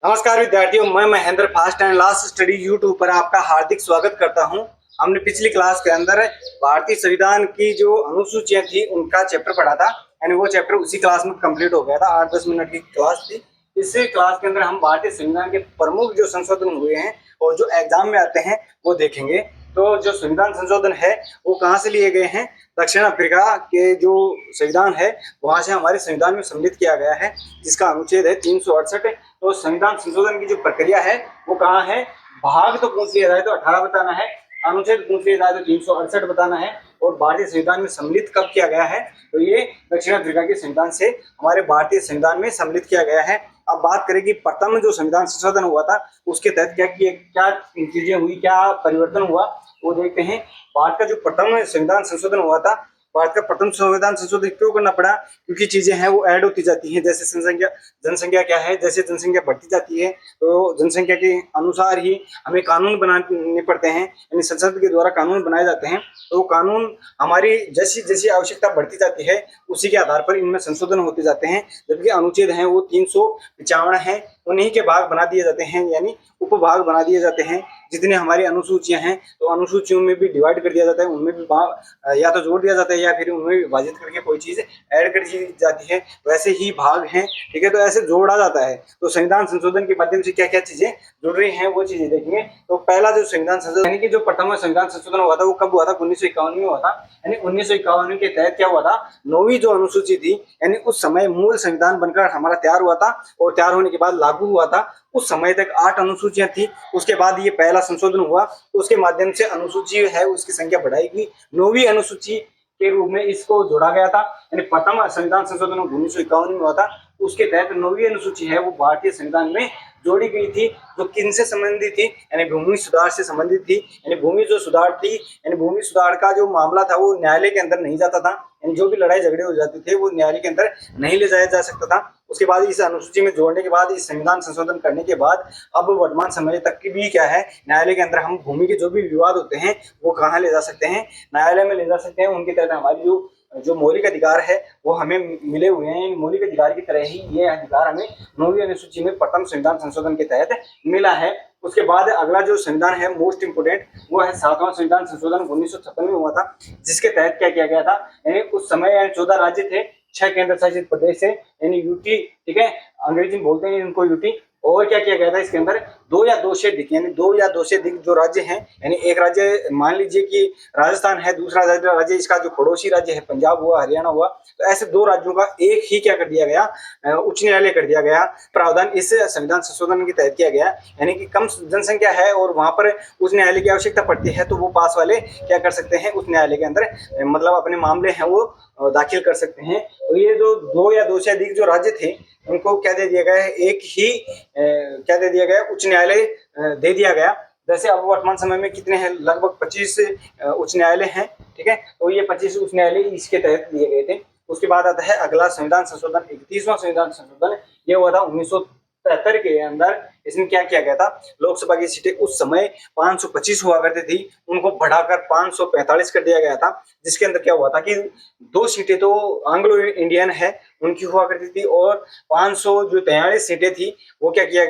नमस्कार विद्यार्थियों, मैं Mahendra fast and last study YouTube पर आपका हार्दिक स्वागत करता हूं। हमने पिछली क्लास के अंदर भारतीय संविधान की जो अनुसूचियां थी उनका चैप्टर पढ़ा था। यानी वो चैप्टर उसी क्लास में कंप्लीट हो गया था। 8-10 मिनट की क्लास थी। इस क्लास के अंदर हम भारतीय संविधान के प्रमुख जो संशोधन हुए हैं और जो एग्जाम में आते हैं वो देखेंगे। तो जो संविधान संशोधन है वो कहाँ से लिए गए हैं? दक्षिण अफ्रीका के जो संविधान है वहां से हमारे संविधान में सम्मिलित किया गया है, जिसका अनुच्छेद है 368। तो संविधान संशोधन की जो प्रक्रिया है वो कहाँ है? भाग तो पूछ लिया जाए तो 18 बताना है, अनुच्छेद पूछ लिया जाए तो 368 बताना है, और भारतीय संविधान में सम्मिलित कब किया गया है? तो ये दक्षिण अफ्रीका के संविधान से हमारे भारतीय संविधान में सम्मिलित किया गया है। अब बात करें कि प्रथम जो संविधान संशोधन हुआ था उसके तहत क्या चीजें हुई, क्या परिवर्तन हुआ, वो देखते हैं। भारत का जो प्रथम संविधान संशोधन हुआ था, भारत का प्रथम संविधान संशोधित क्यों करना पड़ा? क्योंकि चीजें हैं वो ऐड होती जाती हैं। जैसे जनसंख्या क्या है, जैसे जनसंख्या बढ़ती जाती है तो जनसंख्या के अनुसार ही हमें कानून बनाने पड़ते हैं, यानी संसद के द्वारा कानून बनाए जाते हैं। तो कानून हमारी जैसी जैसी आवश्यकता बढ़ती जाती है उसी के आधार पर इनमें संशोधन होते जाते हैं। जबकि अनुच्छेद हैं वो 355 है, उन्हीं के भाग बना दिए जाते हैं, यानी उपभाग बना दिए जाते हैं। जितने हमारी अनुसूचियां हैं तो अनुसूचियों में भी डिवाइड कर दिया जाता है, उनमें भी या तो जोड़ दिया जाता है या फिर उनमें विभाजित करके कोई चीज ऐड कर दी जाती है। वैसे ही भाग हैं, ठीक है, तो ऐसे जोड़ा जाता है। तो संविधान संशोधन के माध्यम से क्या क्या चीजें जुड़ रही हैं वो चीजें देखेंगे। तो पहला जो संविधान संशोधन यानी कि जो प्रथम संविधान संशोधन हुआ था वो कब हुआ था? 1951 में हुआ था। यानी 1951 के तहत क्या हुआ था? 9वीं जो अनुसूची थी, यानी उस समय मूल संविधान बनकर हमारा तैयार हुआ था और तैयार होने के बाद लागू हुआ था। उस समय तक 8 अनुसूचियां थी। उसके बाद ये पहला संशोधन हुआ तो उसके माध्यम से अनुसूची है उसकी संख्या बढ़ाई गई। 9वीं अनुसूची के रूप में इसको जोड़ा गया था। यानी प्रथम संविधान संशोधन 1951 में हुआ था। उसके तहत 9वीं अनुसूची है वो भारतीय संविधान में जोड़ी गई थी। जो किनसे संबंधित थी? यानी भूमि सुधार से संबंधित थी। यानी भूमि जो सुधार थी, यानी भूमि सुधार का जो मामला था वो न्यायालय के अंदर नहीं जाता था। यानी जो भी लड़ाई झगड़े हो जाते थे वो न्यायालय के अंदर नहीं ले जाया जा सकता था। उसके बाद इस अनुसूची में जोड़ने के बाद, इस संविधान संशोधन करने के बाद अब वर्तमान समय तक की भी क्या है, न्यायालय के अंदर हम भूमि के जो भी विवाद होते हैं वो कहाँ ले जा सकते हैं? न्यायालय में ले जा सकते हैं। उनके तहत हमारी जो जो मौलिक अधिकार है वो हमें मिले हुए हैं। मौलिक अधिकार की तरह ही ये अधिकार हमें 9वीं अनुसूची में प्रथम संविधान संशोधन के तहत मिला है। उसके बाद अगला जो संविधान है मोस्ट इंपोर्टेंट वो है 7वां संविधान संशोधन 1956 में हुआ था, जिसके तहत क्या किया गया था? यानी उस समय 14 राज्य थे, 6 केंद्र शासित प्रदेश है, यानी यूटी, ठीक है, अंग्रेजी में बोलते हैं इनको यूटी। और क्या किया गया था इसके अंदर? 2 या 2 से अधिक, यानी 2 या 2 से अधिक जो राज्य हैं, यानी एक राज्य मान लीजिए कि राजस्थान है, दूसरा राज्य इसका जो पड़ोसी राज्य है पंजाब हुआ, हरियाणा हुआ, तो ऐसे 2 राज्यों का एक ही क्या कर दिया गया? उच्च न्यायालय कर दिया गया। प्रावधान इस संविधान संशोधन के तहत किया गया। यानी कि कम जनसंख्या है और वहां पर उच्च न्यायालय की आवश्यकता पड़ती है तो वो पास वाले क्या कर सकते हैं? उच्च न्यायालय के अंदर मतलब अपने मामले हैं वो दाखिल कर सकते हैं। तो ये जो 2 या 2 से अधिक जो राज्य थे उनको क्या दे दिया गया है? एक ही क्या दे दिया गया? उच्च न्यायालय दे दिया गया। जैसे अब वर्तमान समय में कितने हैं? लगभग 25 उच्च न्यायालय हैं, ठीक है। तो ये 25 उच्च न्यायालय इसके तहत दिए गए थे। उसके बाद आता है अगला संविधान संशोधन, 31वां संविधान संशोधन। ये हुआ था 1973 के अंदर। इसमें क्या किया गया था? लोकसभा की सीटें उस समय 525 हुआ करती थी, उनको बढ़ाकर 545 कर दिया गया था। जिसके अंदर क्या हुआ था कि 2 सीटें तो एंग्लो इंडियन है उनकी हुआ करती थी और 500 जो 43 सीटें थी वो क्या किया,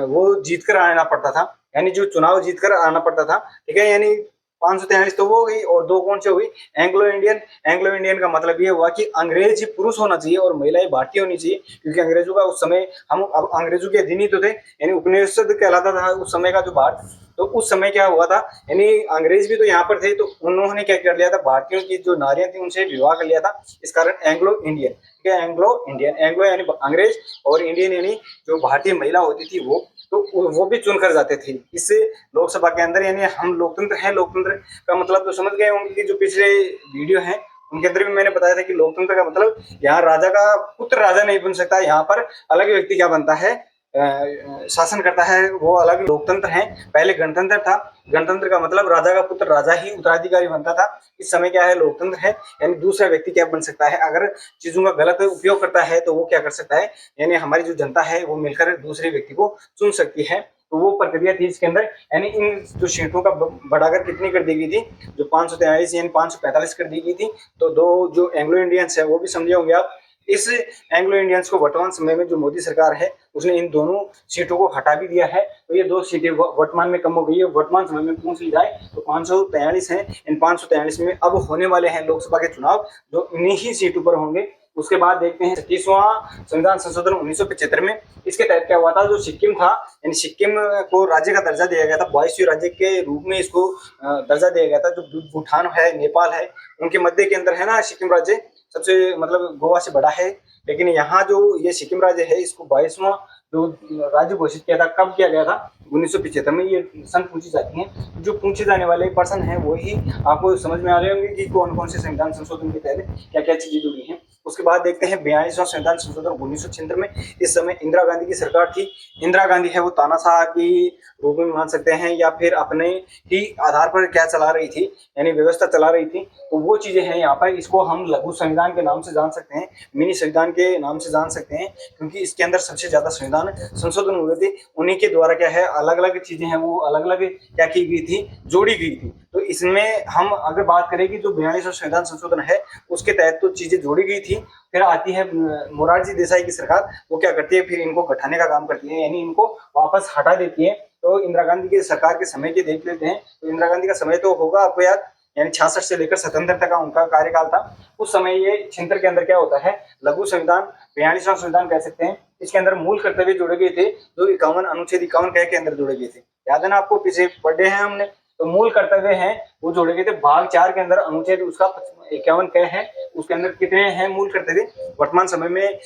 वो जीत कर आना पड़ता था। यानी जो चुनाव जीत कर आना पड़ता था, ठीक है। यानी 543 तो वो हो गई और 2 कौन से हो गई? Anglo Indian. एंग्लो इंडियन का मतलब ये हुआ कि अंग्रेज पुरुष होना चाहिए और महिलाएं भारतीय होनी चाहिए, क्योंकि अंग्रेजों का उस समय हम अब अंग्रेजों के अधीन ही तो थे। यानी उपनिवेशित कहलाता था उस समय का जो भारत। तो उस समय क्या हुआ था, यानी अंग्रेज भी तो यहाँ पर थे, तो उन्होंने क्या कर लिया था? भारतीयों की जो नारियां थी उनसे विवाह कर लिया था। इस कारण एंग्लो इंडियन, ठीक है, एंग्लो इंडियन। एंग्लो यानी अंग्रेज और इंडियन यानी जो भारतीय महिला होती थी वो, तो वो भी चुनकर जाते थे इस लोकसभा के अंदर। यानी हम लोकतंत्र है, लोकतंत्र का मतलब तो समझ गए होंगे कि जो पिछले वीडियो है उनके अंदर भी मैंने बताया था कि लोकतंत्र का मतलब यहाँ राजा का पुत्र राजा नहीं बन सकता। यहाँ पर अलग व्यक्ति क्या बनता है? शासन करता है, वो अलग लोकतंत्र है। पहले गणतंत्र था, गणतंत्र का मतलब राजा का पुत्र राजा ही उत्तराधिकारी बनता था। इस समय क्या है? लोकतंत्र है, यानी दूसरा व्यक्ति क्या बन सकता है? अगर चीजों का गलत उपयोग करता है तो वो क्या कर सकता है? यानी हमारी जो जनता है वो मिलकर दूसरे व्यक्ति को चुन सकती है। तो वो प्रक्रिया थी इसके अंदर। यानी इन जो सीटों का बढ़ाकर कितनी कर दी गई थी? जो 543 यानी 545 कर दी गई थी। तो 2 जो एंग्लो इंडियंस है वो भी समझे होंगे आप। इस एंग्लो इंडियंस को वर्तमान समय में जो मोदी सरकार है उसने इन दोनों सीटों को हटा भी दिया है। तो ये 2 सीटें वर्तमान में कम हो गई है। वर्तमान समय में पूछ ली जाए तो 543 हैं। इन 543 में अब होने वाले हैं लोकसभा के चुनाव जो इन्हीं ही सीटों पर होंगे। उसके बाद देखते हैं 36वां संविधान संशोधन 1975 में। इसके तहत क्या हुआ था, जो सिक्किम था, यानी सिक्किम को राज्य का दर्जा दिया गया था, 22वें राज्य के रूप में इसको दर्जा दिया गया था। जो भूटान है, नेपाल है, उनके मध्य के अंदर है ना सिक्किम राज्य, सबसे मतलब गोवा से बड़ा है। लेकिन यहाँ जो ये सिक्किम राज्य है, इसको 22वां जो राज्य घोषित किया था, कब किया गया था, 1975 में। ये सन पूछी जाती हैं। जो पूछे जाने वाले पर्सन है वही आपको समझ में आ रहे होंगे कि कौन कौन से संविधान संशोधन के तहत क्या क्या चीजें जुड़ी हैं। उसके बाद देखते हैं 42वां संविधान संशोधन 1976 में। इस समय इंदिरा गांधी की सरकार थी। इंदिरा गांधी है वो तानाशाह की रूप में मान सकते हैं, या फिर अपने ही आधार पर क्या चला रही थी, यानी व्यवस्था चला रही थी। तो वो चीजें हैं यहाँ पर। इसको हम लघु संविधान के नाम से जान सकते हैं, मिनी संविधान के नाम से जान सकते हैं, क्योंकि इसके अंदर सबसे ज्यादा संविधान संशोधन हुए थे। उन्हीं के द्वारा क्या है, अलग अलग चीजें हैं वो अलग अलग क्या की गई थी, जोड़ी गई थी। तो इसमें हम अगर बात करें कि जो 42वां संविधान संशोधन है उसके तहत तो चीजें जोड़ी गई थी। फिर आती है मोरारजी देसाई की सरकार, वो क्या करती है, फिर इनको गठाने का काम करती है, यानी इनको वापस हटा देती है। तो इंदिरा गांधी की सरकार के समय के देख लेते हैं। तो इंदिरा गांधी का समय तो होगा आपको याद, यानी 66 से लेकर 77 तक का उनका कार्यकाल था। उस समय ये 76 के अंदर क्या होता है, लघु संविधान, 42वां संविधान कह सकते हैं। इसके अंदर मूल कर्तव्य जोड़े गए थे, जो 51 अनुच्छेद 51 के अंदर जोड़े गए थे। याद है ना आपको, पीछे पढ़े हैं हमने। तो मूल कर्तव्य हैं वो जोड़े गए थे। भाग 4 के अंदर अनुच्छेद उसका 51 क्या है, उसके अंदर कितने हैं मूल कर्तव्य। वर्तमान समय में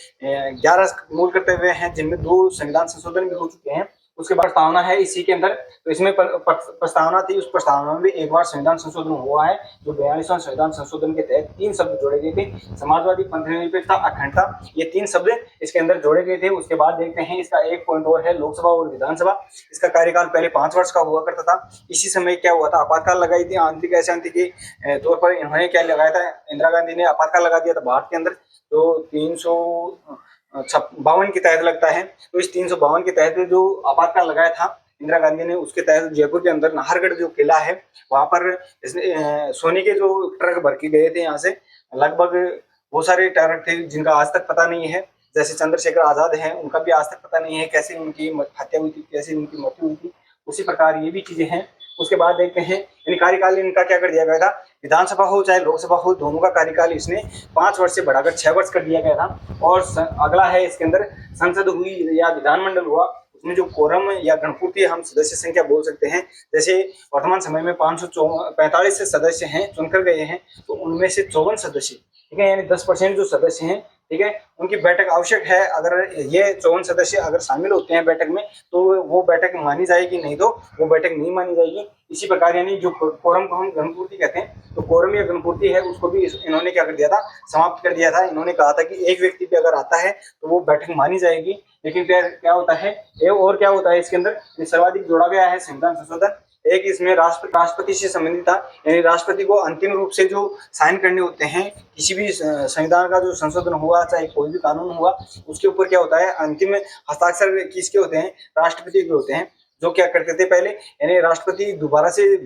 11 मूल कर्तव्य हैं, जिनमें 2 संविधान संशोधन भी हो चुके हैं। उसके बाद प्रस्तावना है इसी के अंदर। तो इसमें प्रस्तावना थी, उस प्रस्तावना में भी एक बार संविधान संशोधन हुआ है। जो 42वां संविधान संशोधन के तहत 3 शब्द जोड़े गए थे, समाजवादी, पंथनिरपेक्षता, अखंडता, ये 3 शब्द इसके अंदर जोड़े गए थे। उसके बाद देखते हैं इसका एक पॉइंट और है, लोकसभा और विधानसभा। इसका कार्यकाल पहले 5 वर्ष का हुआ करता था। इसी समय क्या हुआ था, आपातकाल लगाई थी। आंतरिक अशांति के तौर पर इन्होंने क्या लगाया था, इंदिरा गांधी ने आपातकाल लगा दिया था भारत के अंदर। तो 352 के तहत लगता है। तो इस 352 के तहत जो आपातकाल लगाया था इंदिरा गांधी ने, उसके तहत जयपुर के अंदर नाहरगढ़ जो किला है, वहां पर सोने के जो ट्रक भर के गए थे यहाँ से, लगभग बहुत सारे ट्रक थे जिनका आज तक पता नहीं है। जैसे चंद्रशेखर आजाद हैं, उनका भी आज तक पता नहीं है कैसे उनकी हत्या हुई थी, कैसे उनकी मृत्यु हुई थी। उसी प्रकार ये भी चीजें हैं। उसके बाद देखते हैं यानी कार्यकाल इनका क्या कर दिया गया था, विधानसभा हो चाहे लोकसभा हो, दोनों का कार्यकाल इसने 5 वर्ष से बढ़ाकर 6 वर्ष कर दिया गया था। और अगला है इसके अंदर संसद हुई या विधानमंडल हुआ, उसमें जो कोरम या गणपूर्ति हम सदस्य संख्या बोल सकते हैं। जैसे वर्तमान समय में 545 से सदस्य हैं, चुनकर गए हैं। तो उनमें से 54 सदस्य, ठीक है, यानी 10% जो सदस्य हैं, ठीक है, उनकी बैठक आवश्यक है। अगर ये 54 सदस्य अगर शामिल होते हैं बैठक में, तो वो बैठक मानी जाएगी, नहीं तो वो बैठक नहीं मानी जाएगी। इसी प्रकार यानी जो कोरम को हम गणपूर्ति कहते हैं, तो कोरम या गणपूर्ति है उसको भी इन्होंने क्या कर दिया था, समाप्त कर दिया था। इन्होंने कहा था कि एक व्यक्ति भी अगर आता है तो वो बैठक मानी जाएगी। लेकिन क्या होता है, और क्या होता है इसके अंदर, सर्वाधिक जोड़ा गया है संविधान संशोधन। एक इसमें राष्ट्रपति से संबंधित था, यानी राष्ट्रपति को अंतिम रूप से जो साइन करने होते हैं किसी भी संविधान का जो संशोधन हुआ, चाहे कोई भी कानून हुआ, उसके ऊपर क्या होता है, अंतिम हस्ताक्षर किसके होते हैं, राष्ट्रपति के होते हैं। जो क्या करते थे पहले, यानी राष्ट्रपति दोबारा से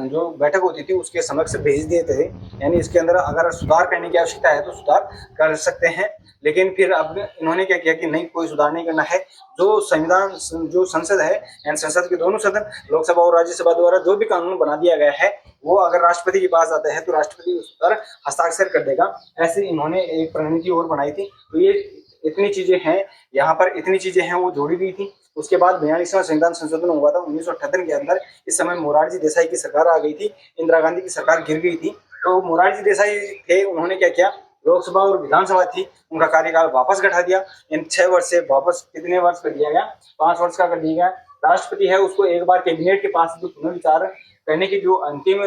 जो बैठक होती थी उसके समक्ष भेज देते थे। यानी इसके अंदर अगर सुधार करने की आवश्यकता है तो सुधार कर सकते हैं। लेकिन फिर अब इन्होंने क्या किया कि नहीं, कोई सुधार नहीं करना है। जो संविधान, जो संसद है, यानी संसद के दोनों सदन, लोकसभा और राज्यसभा द्वारा जो भी कानून बना दिया गया है, वो अगर राष्ट्रपति के पास आता है तो राष्ट्रपति उस पर हस्ताक्षर कर देगा। ऐसे इन्होंने एक प्रणीति और बनाई थी। तो ये इतनी चीजें हैं यहाँ पर, इतनी चीजें हैं वो जोड़ी गई थी। उसके बाद 42वां संविधान संशोधन हुआ था 1978 के अंदर। इस समय मोरारजी देसाई की सरकार आ गई थी, इंदिरा गांधी की सरकार गिर गई थी। तो मोरारजी देसाई थे, उन्होंने क्या किया, लोकसभा और विधानसभा थी, उनका कार्यकाल वापस घटा दिया। इन 6 वर्ष से वापस कितने वर्ष कर दिया गया, 5 वर्ष का कर दिया गया। राष्ट्रपति है उसको एक बार कैबिनेट के पास जो पुनर्विचार करने की जो अंतिम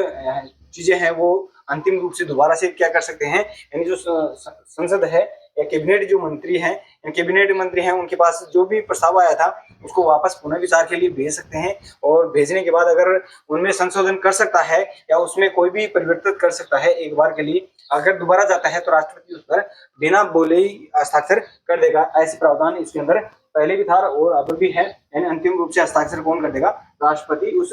चीजें हैं वो अंतिम रूप से दोबारा से क्या कर सकते हैं, यानी जो संसद है या कैबिनेट जो मंत्री हैं, कैबिनेट मंत्री हैं, उनके पास जो भी प्रस्ताव आया था उसको वापस पुनर्विचार के लिए भेज सकते हैं। और भेजने के बाद अगर उनमें संशोधन कर सकता है या उसमें कोई भी परिवर्तन कर सकता है एक बार के लिए, अगर दोबारा जाता है तो राष्ट्रपति उस पर बिना बोले ही हस्ताक्षर कर देगा। ऐसे प्रावधान इसके अंदर पहले भी था और अब भी है। यानी अंतिम रूप से हस्ताक्षर कौन कर देगा, राष्ट्रपति। उस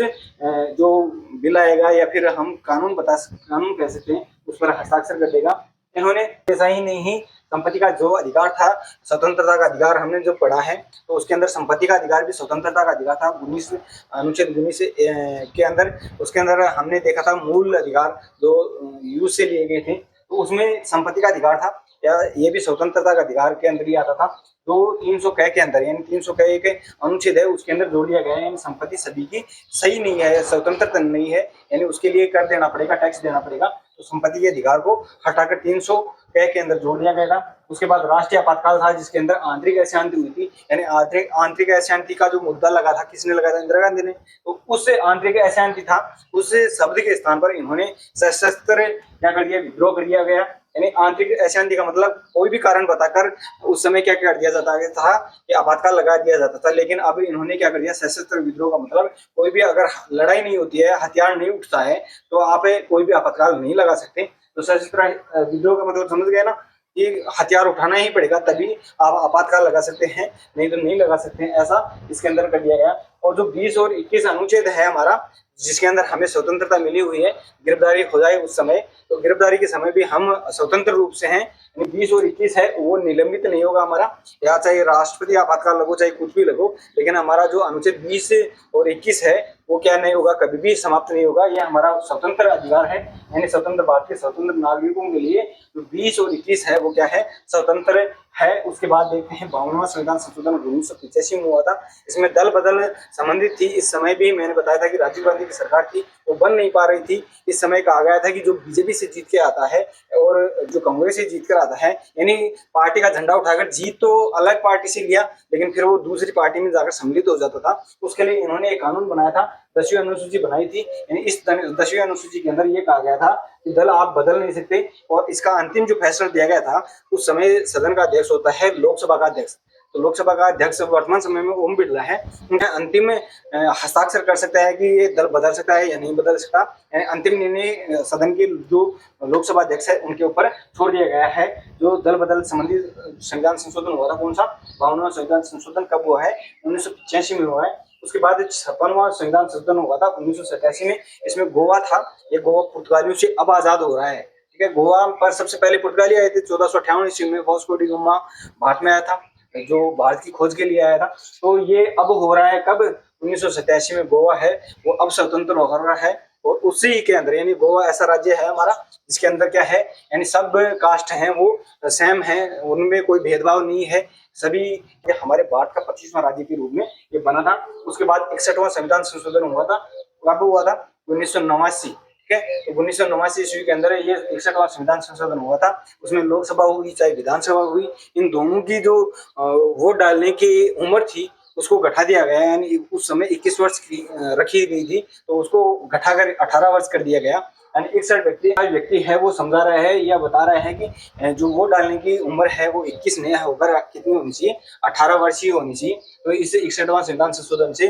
जो बिल आएगा या फिर हम कानून कह सकते हैं उस पर हस्ताक्षर कर देगा। इन्होंने ऐसा ही नहीं, संपत्ति का जो अधिकार था, स्वतंत्रता का अधिकार हमने जो पढ़ा है तो उसके अंदर संपत्ति का अधिकार भी स्वतंत्रता का अधिकार था। 19 अनुच्छेद 19 के अंदर, उसके अंदर हमने देखा था मूल अधिकार जो यूज से लिए गए थे, तो उसमें संपत्ति का अधिकार था, या ये भी स्वतंत्रता का अधिकार के अंदर ही आता था। तो 300 क के अंदर, यानी 300 क एक अनुच्छेद है, उसके अंदर जोड़ दिया गया है, यानी संपत्ति सभी की सही नहीं है, स्वतंत्रता नहीं है, यानी उसके लिए कर देना पड़ेगा, टैक्स देना पड़ेगा। तो संपत्ति के अधिकार को हटाकर 300 क के अंदर जोड़ दिया गया था। उसके बाद राष्ट्रीय आपातकाल था, जिसके अंदर आंतरिक अशांति हुई थी, यानी आंतरिक अशांति का जो मुद्दा लगा था, किसने लगाया था? इंदिरा गांधी ने। तो उस आंतरिक अशांति था, उस शब्द के स्थान पर इन्होंने सशस्त्र क्या कर दिया? विद्रोह कर दिया गया। यानी आंतरिक अशांति का मतलब कोई भी कारण बताकर उस समय क्या कर दिया जाता था कि आपातकाल लगा दिया जाता था, लेकिन अब इन्होंने क्या कर दिया? सशस्त्र विद्रोह का मतलब कोई भी अगर लड़ाई नहीं होती है, हथियार नहीं उठता है, तो आप कोई भी आपातकाल नहीं लगा सकते। तो सशस्त्र विद्रोह का मतलब समझ गए ना, कि हथियार उठाना ही पड़ेगा तभी आप आपातकाल लगा सकते हैं, नहीं तो नहीं लगा सकते हैं, ऐसा इसके अंदर कर दिया गया। और जो 20 और 21 अनुच्छेद है हमारा, जिसके अंदर हमें स्वतंत्रता मिली हुई है, गिरफ्तारी हो जाए उस समय, तो गिरफ्तारी के समय भी हम स्वतंत्र रूप से हैं। 20 और 21 है वो निलंबित नहीं होगा हमारा, या चाहे राष्ट्रपति आपातकाल लगो चाहे कुछ भी लगो, लेकिन हमारा जो अनुच्छेद 20 और 21 है वो क्या नहीं होगा, कभी भी समाप्त नहीं होगा। ये हमारा स्वतंत्र अधिकार है, यानी स्वतंत्र भारत के स्वतंत्र नागरिकों के लिए जो 20 और 21 है वो क्या है? स्वतंत्र है। उसके बाद देखते हैं 52वां संविधान संशोधन 1985 में हुआ था। इसमें दल बदल संबंधित थी। इस समय भी मैंने बताया था कि राजीव गांधी की सरकार थी, वो बन नहीं पा रही थी। इस समय कहा गया था कि जो बीजेपी से जीत के आता है और जो कांग्रेस से जीत कर आता है, यानी पार्टी का झंडा उठाकर, जीत तो अलग पार्टी से लिया लेकिन फिर वो दूसरी पार्टी में जाकर सम्मिलित हो जाता था। उसके लिए इन्होंने एक कानून बनाया था, 10वीं अनुसूची बनाई थी। यानी इस 10वीं अनुसूची के अंदर ये कहा गया था कि दल आप बदल नहीं सकते, और इसका अंतिम जो फैसला दिया गया था, उस समय सदन का अध्यक्ष होता है लोकसभा का अध्यक्ष। तो लोकसभा का अध्यक्ष वर्तमान समय में ओम बिरला है, उनका अंतिम हस्ताक्षर कर सकता है कि ये दल बदल सकता है या नहीं बदल सकता। यानी अंतिम निर्णय सदन के जो लोकसभा अध्यक्ष है उनके ऊपर छोड़ दिया गया है। जो दल बदल संबंधी संविधान संशोधन हुआ था, कौन सा? 52वां संविधान संशोधन कब हुआ है? 1985 में हुआ है। उसके बाद 56वां संविधान संशोधन हुआ था 1987 में। इसमें गोवा था, ये गोवा पुर्तगालियों से अब आजाद हो रहा है। ठीक है, गोवा पर सबसे पहले पुर्तगाली आए थे 1458 ईस्वी में, वास्को डी गामा भारत में आया था, जो भारत की खोज के लिए आया था। तो ये अब हो रहा है कब? 1987 में गोवा है वो अब स्वतंत्र हो रहा है, और उसी के अंदर, यानी गोवा ऐसा राज्य है हमारा जिसके अंदर क्या है, यानी सब कास्ट हैं वो सेम है, उनमें कोई भेदभाव नहीं है सभी। ये हमारे भारत का 25वां राज्य के रूप में ये बना था। उसके बाद 61वां संविधान संशोधन हुआ था, कब हुआ था? 1989। ठीक है, तो 1989 ईस्वी के अंदर ये 61वां संविधान संशोधन हुआ था। उसमें लोकसभा हुई चाहे विधानसभा हुई, इन दोनों की जो वोट डालने की उम्र थी उसको घटा दिया गया, यानी उस समय 21 वर्ष की रखी गई थी, तो उसको घटाकर 18 वर्ष कर दिया गया। यानी 61 व्यक्ति है वो समझा रहे हैं या बता रहे हैं कि जो वोट डालने की उम्र है वो 21 नहीं होकर कितनी होनी चाहिए? 18 वर्ष ही होनी चाहिए। तो इस 61वां संविधान संशोधन से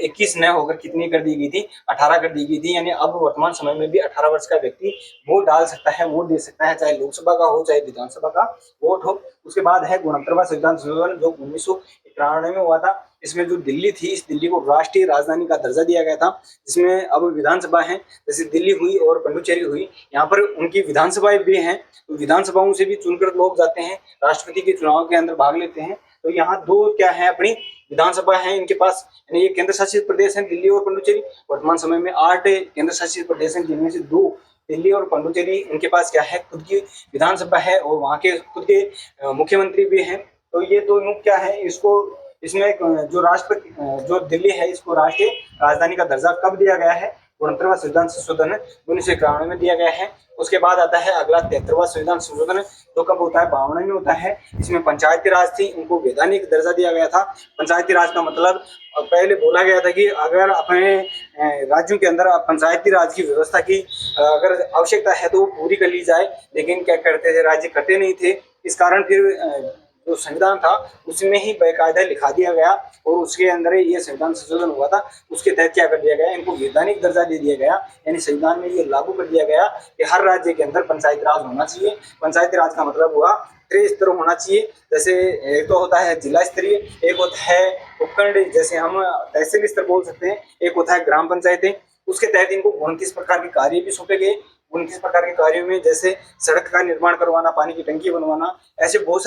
21 न होकर कितनी कर दी गई थी? 18 कर दी गई थी। यानी अब वर्तमान समय में भी 18 वर्ष का व्यक्ति वोट डाल सकता है, वोट दे सकता है, चाहे लोकसभा का हो चाहे विधानसभा का वोट हो। उसके बाद है 69वां संविधान संशोधन जो 1991 में हुआ था। इसमें जो दिल्ली थी, इस दिल्ली को राष्ट्रीय राजधानी का दर्जा दिया गया था, जिसमें अब विधानसभा है, जैसे दिल्ली हुई और पंडुचेरी हुई, यहाँ पर उनकी विधानसभाएं भी हैं। तो विधानसभाओं से भी चुनकर लोग जाते हैं, राष्ट्रपति के चुनाव के अंदर भाग लेते हैं। तो यहाँ दो क्या है, अपनी विधानसभा है इनके पास, यानी ये केंद्र शासित प्रदेश है दिल्ली और पंडुचेरी। वर्तमान समय में 8 केंद्र शासित प्रदेश हैं, जिनमें से 2 दिल्ली और पंडुचेरी, इनके पास क्या है? खुद की विधानसभा है और वहाँ के खुद के मुख्यमंत्री भी हैं। तो ये दोनों क्या है, इसको इसमें जो राष्ट्रपति जो दिल्ली है इसको राष्ट्रीय राजधानी का दर्जा कब दिया गया है? 69वां संविधान संशोधन 1991 में दिया गया है। उसके बाद आता है अगला 73वां संविधान संशोधन, जो कब होता है? 52 में होता है। इसमें पंचायती राज थी, उनको वैधानिक दर्जा दिया गया था। पंचायती राज का मतलब पहले बोला गया था कि अगर अपने राज्यों के अंदर पंचायती राज की व्यवस्था की अगर आवश्यकता है तो वो पूरी कर ली जाए, लेकिन क्या करते थे? राज्य करते नहीं थे। इस कारण फिर जो संविधान था उसमें ही बेकायदा लिखा दिया गया, और उसके अंदर ये संविधान संशोधन हुआ था। उसके तहत क्या कर दिया गया? इनको वैधानिक दर्जा दे दिया गया, यानी संविधान में ये लागू कर दिया गया कि हर राज्य के अंदर पंचायती राज होना चाहिए। पंचायती राज का मतलब हुआ त्रिस्तर होना चाहिए। जैसे एक तो होता है जिला स्तरीय, एक होता है उपखंड, जैसे हम तहसील स्तर बोल सकते हैं, एक होता है ग्राम पंचायतें। उसके तहत इनको 29 प्रकार के कार्य भी सौंपे गए। 29 प्रकार के कार्यों में जैसे सड़क का निर्माण करवाना, पानी की टंकी बनवाना, ऐसे बहुत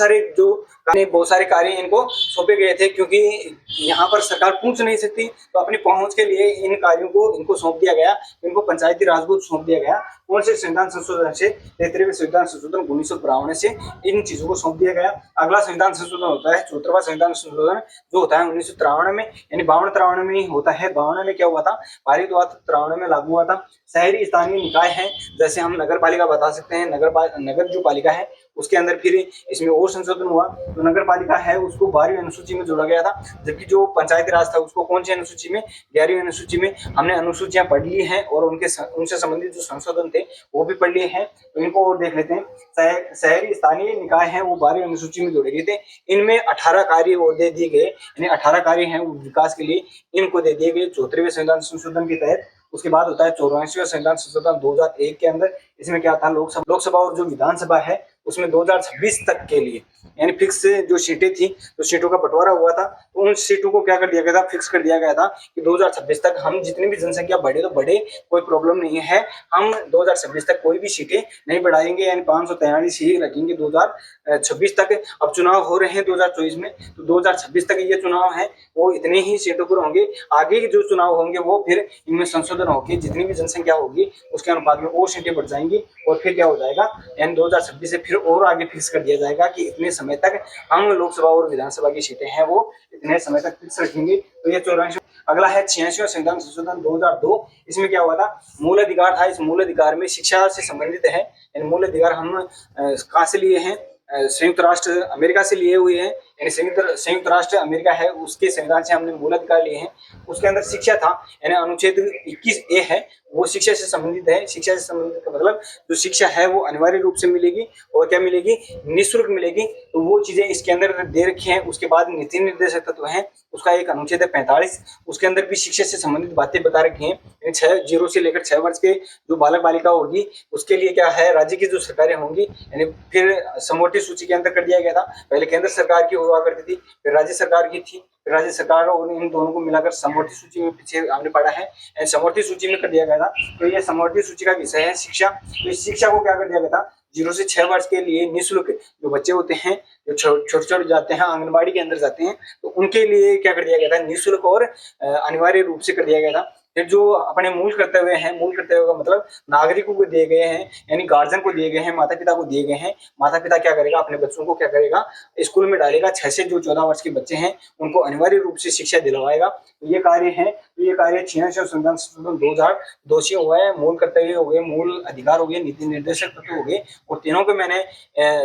सारे कार्य इनको सौंपे गए थे, क्योंकि यहाँ पर सरकार पूछ नहीं सकती तो अपनी पहुंच के लिए इन कार्यों को इनको सौंप दिया गया, इनको पंचायती राज को सौंप दिया गया। कौन से संविधान संशोधन से? 73वें संविधान संशोधन 1952 से इन चीजों को सौंप दिया गया। अगला संविधान संशोधन होता है 74वां संविधान संशोधन, जो होता है 1953 में, यानी 52-53 में ही होता है। 52 में क्या हुआ था? पारित हुआ था, 53 में लागू हुआ था। शहरी स्थानीय निकाय है, जैसे हम नगर पालिका बता सकते हैं, नगर जो पालिका है उसके अंदर फिर इसमें और संशोधन हुआ, तो नगर पालिका है उसको 12वीं अनुसूची में जोड़ा गया था, जबकि जो पंचायती राज था उसको कौन सी अनुसूची में? 11वीं अनुसूची में। हमने अनुसूचियां पढ़ ली हैं और उनसे संबंधित जो संशोधन थे वो भी पढ़ लिए हैं, तो इनको और देख लेते हैं। शहरी स्थानीय निकाय है वो 12वीं अनुसूची में जोड़े गए थे। इनमें 18 कार्य और दे दिए गए, यानी 18 कार्य हैं वो विकास के लिए इनको दे दिए गए 74वें संविधान संशोधन के तहत। उसके बाद होता है 84वां संविधान संशोधन 2001 के अंदर। इसमें क्या था? लोकसभा और जो विधानसभा है उसमें 2026 तक के लिए, यानी फिक्स जो सीटें थी, तो सीटों का बंटवारा हुआ था, तो उन सीटों को क्या कर दिया गया था? फिक्स कर दिया गया था कि 2026 तक हम जितनी भी जनसंख्या बढ़े तो बढ़े, कोई प्रॉब्लम नहीं है, हम 2026 तक कोई भी सीटें नहीं बढ़ाएंगे, यानी 543 ही रखेंगे 2026 तक। अब चुनाव हो रहे हैं 2024 में, तो 2026 तक ये चुनाव है वो इतने ही सीटों पर होंगे। आगे के जो चुनाव होंगे वो फिर इनमें संशोधन होगी, जितनी भी जनसंख्या होगी उसके अनुपात में और सीटें बढ़ जाएंगी, और फिर क्या हो जाएगा? यानी 2026 से फिर और आगे फिक्स कर दिया जाएगा कि इतने समय तक हम लोकसभा और विधानसभा की सीटें हैं वो इतने समय तक फिक्स रखेंगे। तो ये 84। अगला है 86वां संविधान संशोधन 2002। इसमें क्या हुआ था? मूल अधिकार था। इस मूल अधिकार में शिक्षा से संबंधित है, यानी मूल अधिकार हम कहाँ से लिए हैं? संयुक्त राष्ट्र अमेरिका से लिए हुए हैं, यानी संयुक्त राष्ट्र अमेरिका है उसके संविधान से हमने मूल अधिकार लिए हैं। उसके अंदर शिक्षा था, यानी अनुच्छेद 21A है वो शिक्षा से संबंधित है। शिक्षा से संबंधित का मतलब जो शिक्षा है वो अनिवार्य रूप से मिलेगी, और क्या मिलेगी? निःशुल्क मिलेगी। तो वो चीजें इसके अंदर दे रखी हैं। उसके बाद नीति निर्देशक तत्व है, उसका एक अनुच्छेद है 45, उसके अंदर भी शिक्षा से संबंधित बातें बता रखी हैं। 0 से लेकर 6 वर्ष के जो बालक बालिका होगी उसके लिए क्या है? राज्य की जो सरकारें होंगी, यानी फिर समवर्ती सूची के अंदर कर दिया गया था। पहले केंद्र सरकार की हुआ करती थी, फिर राज्य सरकार की थी, फिर राज्य सरकार और इन दोनों को मिलाकर समवर्ती सूची में पीछे हमने पढ़ा है, समवर्ती सूची में कर दिया गया था। तो ये समवर्ती सूची का विषय है शिक्षा। तो इस शिक्षा को क्या कर दिया गया था? 0 से 6 वर्ष के लिए निःशुल्क जो बच्चे होते हैं, जो छोटे जाते हैं, आंगनबाड़ी के अंदर जाते हैं, तो उनके लिए क्या कर दिया गया था? निःशुल्क और अनिवार्य रूप से कर दिया गया था। फिर जो अपने मूल कर्तव्य हैं, मूल कर्तव्य का मतलब नागरिकों को दिए गए हैं, यानी गार्जियन को दिए गए हैं, माता पिता को दिए गए हैं। माता पिता क्या करेगा? अपने बच्चों को क्या करेगा? स्कूल में डालेगा। 6 से जो 14 वर्ष के बच्चे हैं उनको अनिवार्य रूप से शिक्षा दिलवाएगा। तो ये कार्य है, तो ये कार्य 86 संविधान संशोधन 2002 से हुआ है। मूल कर्तव्य हो गए, मूल अधिकार हो गए, नीति निर्देशक तत्व हो गए, और तीनों के मैंने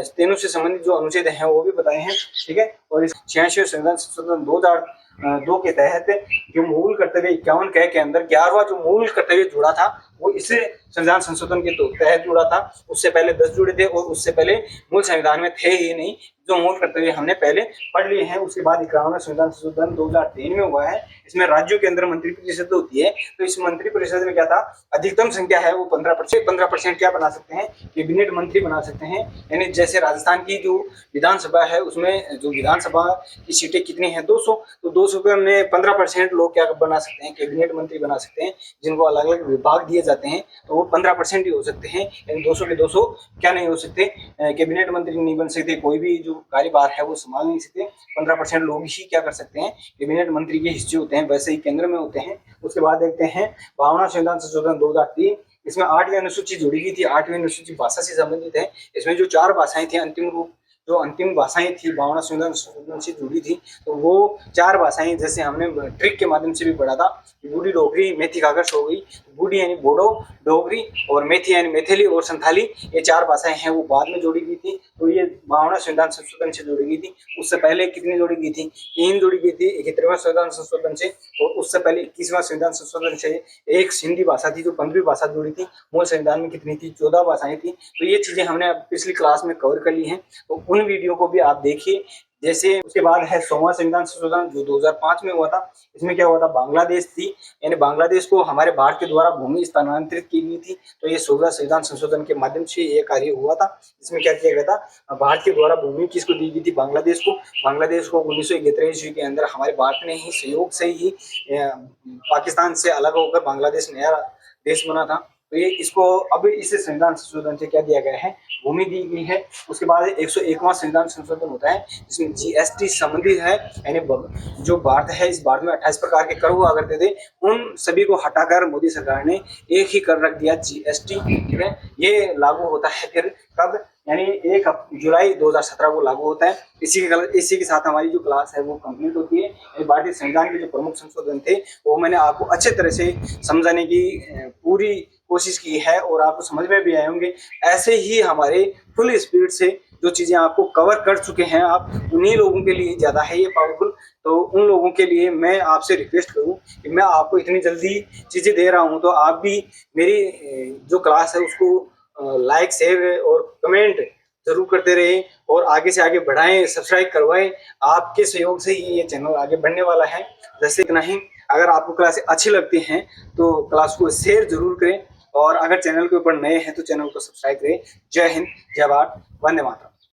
तीनों से संबंधित जो अनुच्छेद हैं वो भी बताए हैं, ठीक है। और इस 86 संविधान संशोधन 2002 के तहत जो मूल कर्तव्य 51 के अंदर 11वां जो मूल कर्तव्य जुड़ा था वो इस संविधान संशोधन के तहत जुड़ा था। उससे पहले 10 जुड़े थे, और उससे पहले मूल संविधान में थे ही नहीं। जो मूल कर्तव्य हमने पहले पढ़ लिए हैं। उसके बाद 51वां संविधान संशोधन 2003 में हुआ है। इसमें राज्यों के अंदर मंत्रिपरिषद होती है, तो इस मंत्रिपरिषद में क्या था? अधिकतम संख्या है वो 15% क्या बना सकते हैं? कैबिनेट मंत्री बना सकते हैं। यानी जैसे राजस्थान की जो विधानसभा है उसमें जो विधानसभा की सीटें कितनी है? 200, तो 200 में 15% लोग क्या बना सकते हैं? कैबिनेट मंत्री बना सकते हैं, जिनको अलग अलग विभाग दिए जाते हैं, तो वो 15% ही हो सकते हैं। यानी 200 के 200 क्या नहीं हो सकते? कैबिनेट मंत्री नहीं बन सकते, कोई भी जो कार्यभार है वो संभाल नहीं सकते। 15% लोग ही क्या कर सकते हैं? कैबिनेट मंत्री के हिस्से होते हैं, वैसे ही केंद्र में होते हैं। उसके बाद देखते हैं 52वां संविधान संशोधन 2003। इसमें 8वीं अनुसूची जुड़ी गई थी। 8वीं अनुसूची भाषा से संबंधित है। इसमें जो 4 भाषाएं थी, अंतिम भाषाएं थी 52वां संविधान संशोधन से जुड़ी थी, तो वो 4 भाषाएं जैसे हमने ट्रिक के माध्यम से भी पढ़ा था, बूढ़ी डोगरी मेथी कागज हो गई। बूढ़ी यानी बोडो, डोगरी और मेथी यानी मैथिली और संथाली, ये 4 भाषाएं हैं वो बाद में जोड़ी गई थी। तो ये 52वां संविधान संशोधन से जोड़ी गई थी। उससे पहले कितनी जोड़ी गई थी? 3 जोड़ी गई थी। 71वां संविधान संशोधन से, और उससे पहले 21वां संविधान संशोधन से एक सिंधी भाषा थी जो 15वीं भाषा जोड़ी थी। मूल संविधान में कितनी थी? 14 भाषाएं थी। तो ये चीजें हमने पिछली क्लास में कवर कर ली हैं, तो उन वीडियो को भी आप देखिए। जैसे उसके बाद है 100वां संविधान संशोधन जो 2005 में हुआ था। इसमें क्या हुआ था? बांग्लादेश थी, यानी बांग्लादेश को हमारे भारत के द्वारा भूमि स्थानांतरित की गई थी। तो ये 16 संविधान संशोधन के माध्यम से ये कार्य हुआ था। इसमें क्या किया गया था? भारत के द्वारा भूमि किसको दी गई थी? बांग्लादेश को। बांग्लादेश को 1971 ईस्वी के अंदर हमारे भारत ने ही सहयोग से ही पाकिस्तान से अलग होकर बांग्लादेश नया देश बना था। तो ये इसको अब इस संविधान संशोधन से क्या दिया गया है, भूमि दी गई है। उसके बाद 101वां संविधान संशोधन होता है जिसमें जीएसटी संबंधित है, यानी जो भारत है, इस भारत में 28 प्रकार के कर हुआ करते थे, उन सभी को हटाकर मोदी सरकार ने एक ही कर रख दिया, जीएसटी। ठीक है, ये लागू होता है फिर कब, यानी 1 जुलाई 2017 को लागू होता है। इसी के साथ हमारी जो क्लास है वो कंप्लीट होती है। भारतीय संविधान के जो प्रमुख संशोधन थे वो मैंने आपको अच्छे तरह से समझाने की पूरी कोशिश की है और आपको समझ में भी आए होंगे। ऐसे ही हमारे फुल स्पीड से जो चीज़ें आपको कवर कर चुके हैं आप, उन्हीं लोगों के लिए ज़्यादा है ये पावरफुल। तो उन लोगों के लिए मैं आपसे रिक्वेस्ट करूं कि मैं आपको इतनी जल्दी चीज़ें दे रहा हूं, तो आप भी मेरी जो क्लास है उसको लाइक, शेयर और कमेंट जरूर करते रहे और आगे से आगे बढ़ाएं, सब्सक्राइब करवाएं। आपके सहयोग से ही ये चैनल आगे बढ़ने वाला है। जैसे इतना ही, अगर आपको क्लासें अच्छी लगती हैं तो क्लास को शेयर जरूर करें और अगर चैनल के ऊपर नए हैं तो चैनल को सब्सक्राइब करें। जय हिंद, जय भारत, वंदे मातरम।